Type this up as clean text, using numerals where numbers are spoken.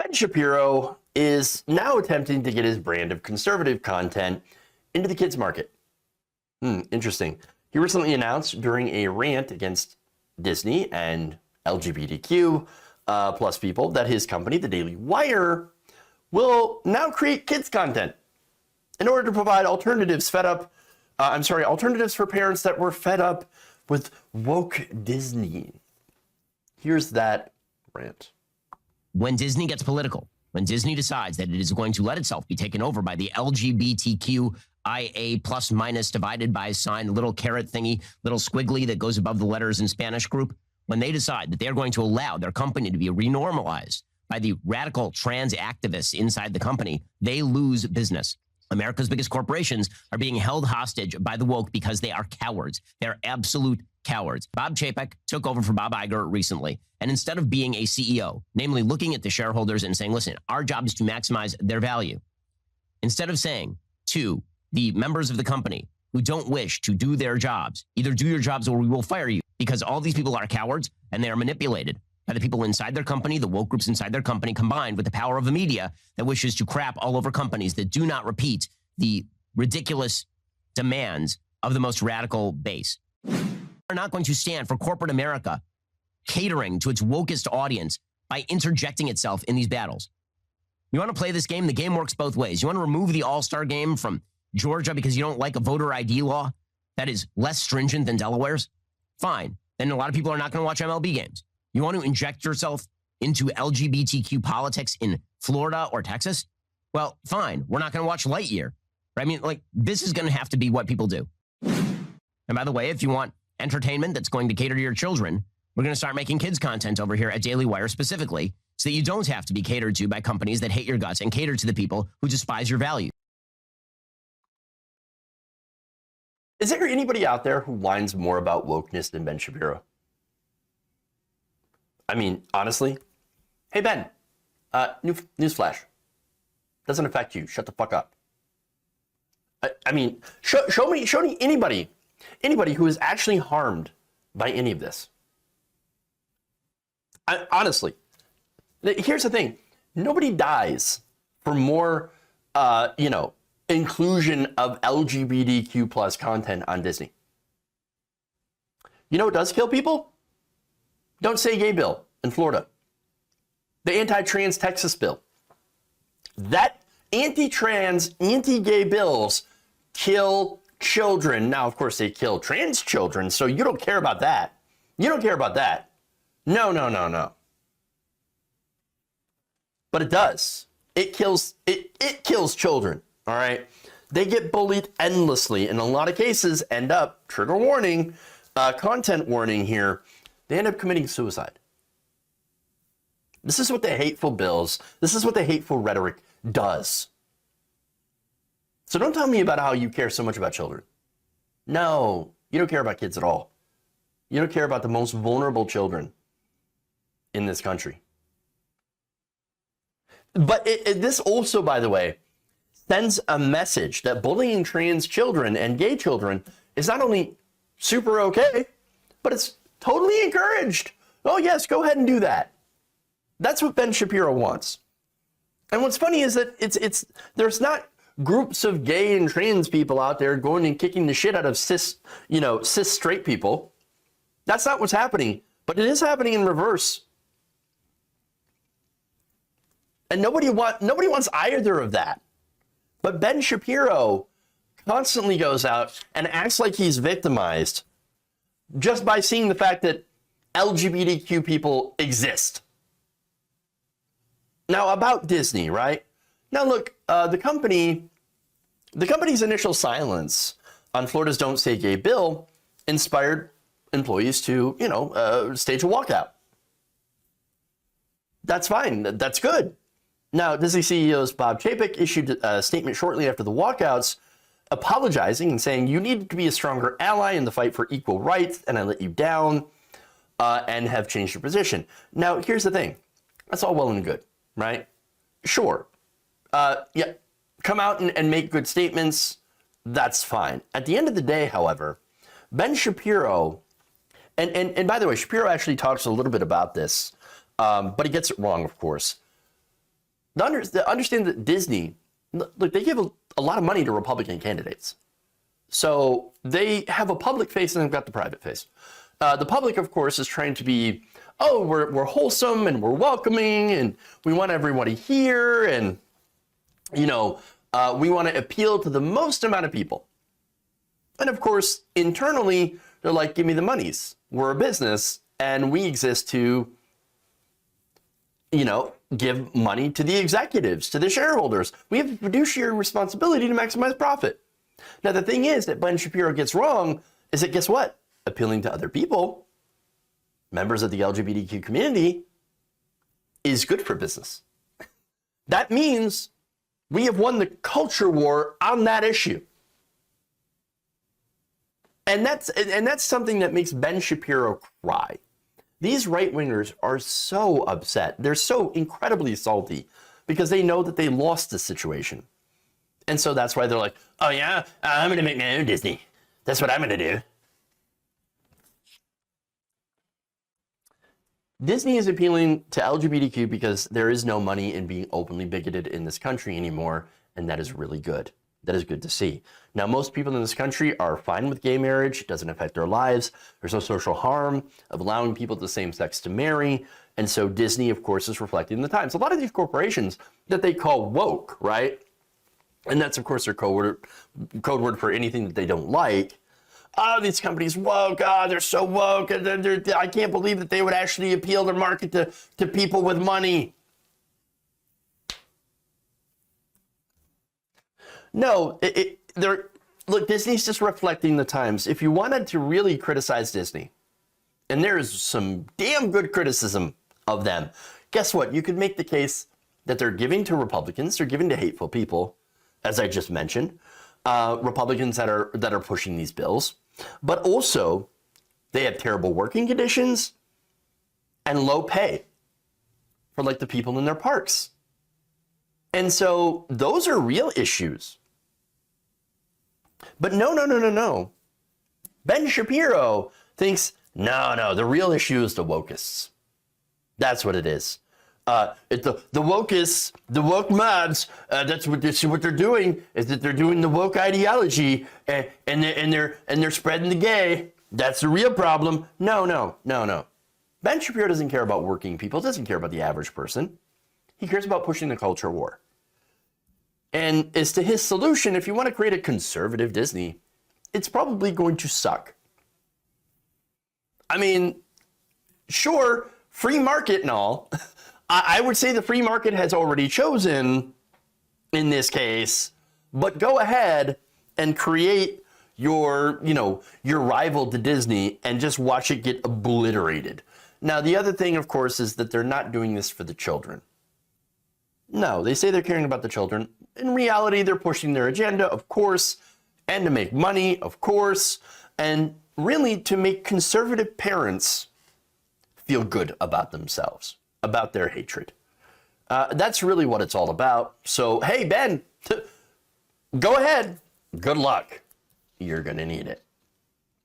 Ben Shapiro is now attempting to get his brand of conservative content into the kids market. Interesting. He recently announced during a rant against Disney and LGBTQ plus people that his company, the Daily Wire, will now create kids content in order to provide alternatives alternatives for parents that were fed up with woke Disney. Here's that rant. When Disney gets political, when Disney decides that it is going to let itself be taken over by the LGBTQIA plus minus divided by a sign, little caret thingy, little squiggly that goes above the letters in Spanish group, when they decide that they are going to allow their company to be renormalized by the radical trans activists inside the company, they lose business. America's biggest corporations are being held hostage by the woke because they are cowards. They're absolute cowards. Bob Chapek took over for Bob Iger recently, and instead of being a CEO, namely looking at the shareholders and saying, listen, our job is to maximize their value, instead of saying to the members of the company who don't wish to do their jobs, either do your jobs or we will fire you, because all these people are cowards and they are manipulated by the people inside their company, the woke groups inside their company, combined with the power of the media that wishes to crap all over companies that do not repeat the ridiculous demands of the most radical base. Are not going to stand for corporate America catering to its wokest audience by interjecting itself in these battles. You want to play this game? The game works both ways. You want to remove the All-Star game from Georgia because you don't like a voter ID law that is less stringent than Delaware's? Fine. Then a lot of people are not going to watch MLB games. You want to inject yourself into LGBTQ politics in Florida or Texas? Well, fine. We're not going to watch Lightyear. I mean, this is going to have to be what people do. And by the way, if you want entertainment that's going to cater to your children, we're going to start making kids content over here at Daily Wire specifically so that you don't have to be catered to by companies that hate your guts and cater to the people who despise your value. Is there anybody out there who whines more about wokeness than Ben Shapiro? I mean, honestly. Hey, Ben, newsflash. Doesn't affect you. Shut the fuck up. I mean, show me anybody who is actually harmed by any of this. Honestly, here's the thing. Nobody dies for more, inclusion of LGBTQ plus content on Disney. You know what does kill people? Don't Say Gay bill in Florida. The anti-trans Texas bill. That anti-trans, anti-gay bills kill children. Now, of course, they kill trans children, so you don't care about that. You don't care about that. No. But it does. It kills children, all right? They get bullied endlessly. In a lot of cases, end up, trigger warning, content warning here, they end up committing suicide. This is what the hateful bills, this is what the hateful rhetoric does. So don't tell me about how you care so much about children. No, you don't care about kids at all. You don't care about the most vulnerable children in this country. But this also, by the way, sends a message that bullying trans children and gay children is not only super okay, but it's totally encouraged. Oh yes, go ahead and do that. That's what Ben Shapiro wants. And what's funny is that there's not groups of gay and trans people out there going and kicking the shit out of cis straight people. That's not what's happening, but it is happening in reverse. And nobody wants either of that. But Ben Shapiro constantly goes out and acts like he's victimized just by seeing the fact that LGBTQ people exist. Now, about Disney, right? Now, look, the company's initial silence on Florida's Don't Say Gay bill inspired employees to, stage a walkout. That's fine. That's good. Now, Disney CEO's Bob Chapek issued a statement shortly after the walkouts, apologizing and saying, you needed to be a stronger ally in the fight for equal rights, and I let you down, and have changed your position. Now, here's the thing. That's all well and good, right? Sure. Yeah, come out and make good statements. That's fine. At the end of the day, however, Ben Shapiro, and by the way, Shapiro actually talks a little bit about this, but he gets it wrong, of course. Understand that Disney, look, they give a lot of money to Republican candidates. So they have a public face and they've got the private face. The public, of course, is trying to be, oh, we're wholesome and we're welcoming and we want everybody here and, you know, we want to appeal to the most amount of people. And of course, internally, they're like, give me the monies. We're a business and we exist to, you know, give money to the executives, to the shareholders. We have a fiduciary responsibility to maximize profit. Now, the thing is that Ben Shapiro gets wrong is that, guess what? Appealing to other people, members of the LGBTQ community, is good for business. That means we have won the culture war on that issue. And that's something that makes Ben Shapiro cry. These right-wingers are so upset. They're so incredibly salty because they know that they lost the situation. And so that's why they're like, oh yeah, I'm going to make my own Disney. That's what I'm going to do. Disney is appealing to LGBTQ because there is no money in being openly bigoted in this country anymore, and that is really good. That is good to see. Now, most people in this country are fine with gay marriage. It doesn't affect their lives. There's no social harm of allowing people of the same sex to marry. And so Disney, of course, is reflecting the times. A lot of these corporations that they call woke, right? And that's, of course, their code word for anything that they don't like. Oh, these companies woke. Oh, they're so woke. I can't believe that they would actually appeal their market to people with money. No, look, Disney's just reflecting the times. If you wanted to really criticize Disney, and there's some damn good criticism of them, guess what? You could make the case that they're giving to Republicans, they're giving to hateful people, as I just mentioned, Republicans that are pushing these bills, but also they have terrible working conditions and low pay for like the people in their parks. And so those are real issues. But no. Ben Shapiro thinks, no, the real issue is the wokists. That's what it is. The wokists, the woke mobs, that's what they're doing, is that they're doing the woke ideology and they're spreading the gay. That's the real problem. No. Ben Shapiro doesn't care about working people, doesn't care about the average person. He cares about pushing the culture war. And as to his solution, if you want to create a conservative Disney, it's probably going to suck. I mean, sure, free market and all. I would say the free market has already chosen in this case, but go ahead and create your rival to Disney and just watch it get obliterated. Now, the other thing, of course, is that they're not doing this for the children. No, they say they're caring about the children. In reality, they're pushing their agenda, of course, and to make money, of course, and really to make conservative parents feel good about themselves, about their hatred. That's really what it's all about. So, hey, Ben, go ahead. Good luck. You're going to need it.